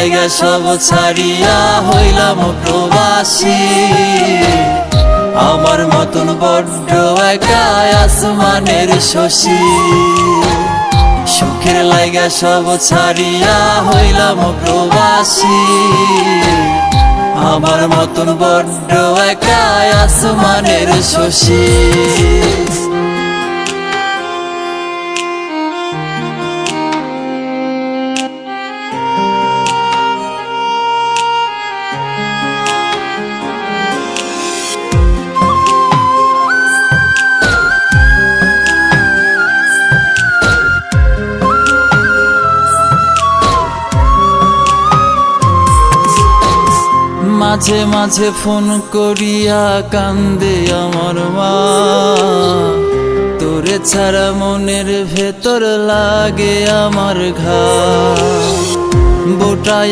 জায়গা সব ছাড়িয়া হইলাম প্রবাসী, আমার মতন বড্ড একা আসমানের শশী। সুখের লাইগা সব ছাড়িয়া হইলাম প্রবাসী, আমার মতন বড্ড একা আসমানের শশী। মাঝে মাঝে ফোন করিয়া কান্দে আমার মা, তোরে ছাড়া মনের ভেতর লাগে আমার ঘা। বোটায়